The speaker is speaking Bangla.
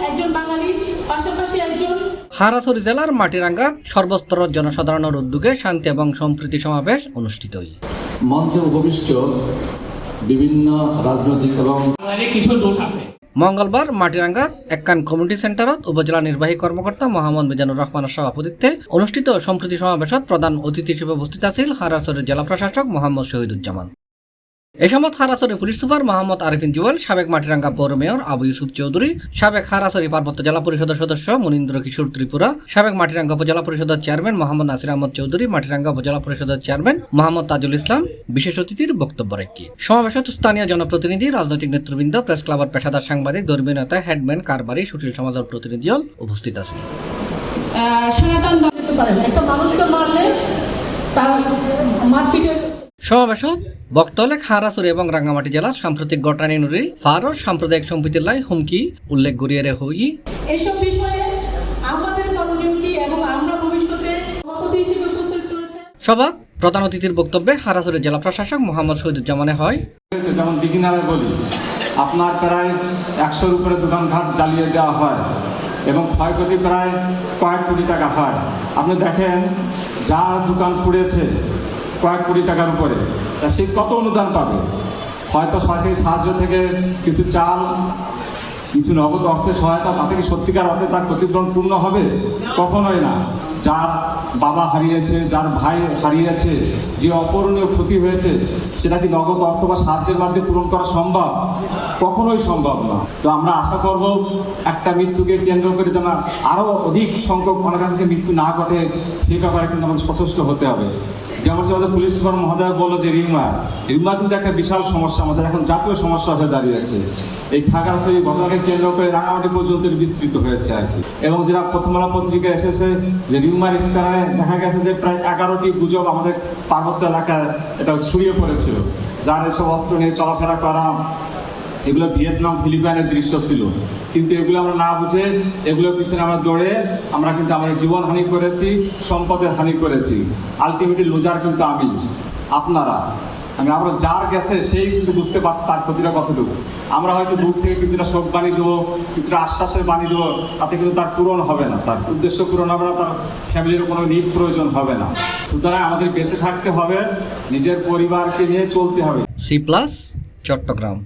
একজন বাঙালি, পাশাপাশি একজন। খাগড়াছড়ি জেলার মাটিরাঙ্গাত সর্বস্তরের জনসাধারণের উদ্যোগে শান্তি এবং সম্প্রীতি সমাবেশ অনুষ্ঠিত হয়। মঞ্চে উপবিষ্ট বিভিন্ন রাজনৈতিক এবং কিছু দোষ আছে। মঙ্গলবার মাটিরাঙ্গাত এককান কমিউনিটি সেন্টারত উপজেলা নির্বাহী কর্মকর্তা মোহাম্মদ মিজানুর রহমানের সভাপতিত্বে অনুষ্ঠিত সম্প্রীতি সমাবেশত প্রধান অতিথি হিসেবে উপস্থিত আছেন খাগড়াছড়ির জেলা প্রশাসক মোহাম্মদ শহীদুজ্জামান। এই সময় খাগড়াছড়ি পুলিশ সুপার মোহাম্মদ আরিফিন জুয়েল, সাবেক মাটিরাঙ্গা পৌর মেয়র আবু ইউসুফ চৌধুরী, সাবেক খাগড়াছড়ি পার্বত্য জেলা পরিষদের সদস্য মনীন্দ্র কিশোর ত্রিপুরা, সাবেক মাটিরাঙ্গা উপজেলা পরিষদের চেয়ারম্যান মোহাম্মদ নাসির আহমদ চৌধুরী, মাটিরাঙ্গা উপজেলা পরিষদের চেয়ারম্যান মোহাম্মদ তাজুল ইসলাম বিশেষ অতিথির বক্তব্য রাখি। সমাবেশে স্থানীয় জনপ্রতিনিধি, রাজনৈতিক নেতৃবৃন্দ, প্রেস ক্লাবের পেশাদার সাংবাদিক, ধর্মীয় নেতা, হেডম্যান, কারবারি, সুশীল সমাজের প্রতিনিধি দল উপস্থিত আছে। সনাতন দিতে পারেন, একটা মানুষকে মারলে তার মারপিটের। সমাবেশত বক্তব্যে খাগড়াছড়ি এবং রাঙ্গামাটি জেলার সাম্প্রতিক ঘটনা নুরি ফারর সাম্প্রদায়িক সম্প্রীতির লাই হুমকি উল্লেখ করিয়ে হই। এসব বিষয়ে আমাদের করণীয় কি এবং আমরা ভবিষ্যতে সভাপতি হিসেবে উপস্থিত রয়েছে। সভা প্রধান অতিথির বক্তব্যে খাগড়াছড়ি জেলা প্রশাসক মোহাম্মদ শহীদুজ্জামানে হয়, যেমন দিঘিনালায় বলি আপনার প্রায় 100-র উপরে দোকানঘাট জ্বালিয়ে দেওয়া হয় এবং ক্ষয়ক্ষতি প্রায় কয়েক কোটি টাকা হয়। আপনি দেখেন যার দোকান পুড়েছে কয়েক কোটি টাকার উপরে, তা সে কত অনুদান পাবে? হয়তো সরকারি সাহায্য থেকে কিছু চাল, কিছু নগদ অর্থের সহায়তা, তাতে কি সত্যিকার অর্থে তার ক্ষতিপূরণ পূর্ণ হবে? কখনোই না। যার বাবা হারিয়েছে, যার ভাই হারিয়েছে, যে অপূরণীয় ক্ষতি হয়েছে, সেটা কি নগদ অর্থ বা সাহায্যের মাধ্যমে পূরণ করা সম্ভব? কখনোই সম্ভব না। তো আমরা আশা করব একটা মৃত্যুকে কেন্দ্র করে যেন আরো অধিক সংখ্যক অনাকাঙ্ক্ষিত মৃত্যু না ঘটে, সেই ব্যাপারে কিন্তু আমাদের সচেষ্ট হতে হবে। যেমন কি আমাদের পুলিশ সুপার মহোদয় বললো যে রিউমার কিন্তু একটা বিশাল সমস্যা, আমাদের এখন জাতীয় সমস্যা হয়ে দাঁড়িয়েছে। এই খাগড়াছড়ি ঘটনাকে কেন্দ্র করে রাঙামাটি পর্যন্ত বিস্তৃত হয়েছে আর কি। এবং যেটা প্রথম আলো পত্রিকা এসেছে যে রিউমার স্থানে দেখা গেছে যে প্রায় 11টি গুজব আমাদের পার্বত্য এলাকায় এটা ছড়িয়ে পড়েছিল, যার এসব অস্ত্র নিয়ে চলাফেরা করা, এগুলো ভিয়েতনাম ফিলিপাইনের দৃশ্য ছিল। কিন্তু এগুলো আমরা না বুঝে এগুলোর পিছনে আমরা দৌড়ে আমরা কিন্তু আমাদের জীবন হানি করেছি, সম্পদের হানি করেছি। আলটিমেটলি লুজার কিন্তু আপনারা আমরা যার গেছে সেই কিন্তু বুঝতে পারছি তার ক্ষতিটা কতটুকু। আমরা হয়তো দূর থেকে কিছুটা শোক বাণী দেবো, কিছুটা আশ্বাসের বাণী দেবো, তাতে কিন্তু তার পূরণ হবে না, তার উদ্দেশ্য পূরণ হবে না, তার ফ্যামিলির কোনো নিড প্রয়োজন হবে না। সুতরাং আমাদের বেঁচে থাকতে হবে, নিজের পরিবারকে নিয়ে চলতে হবে। C+ চট্টগ্রাম।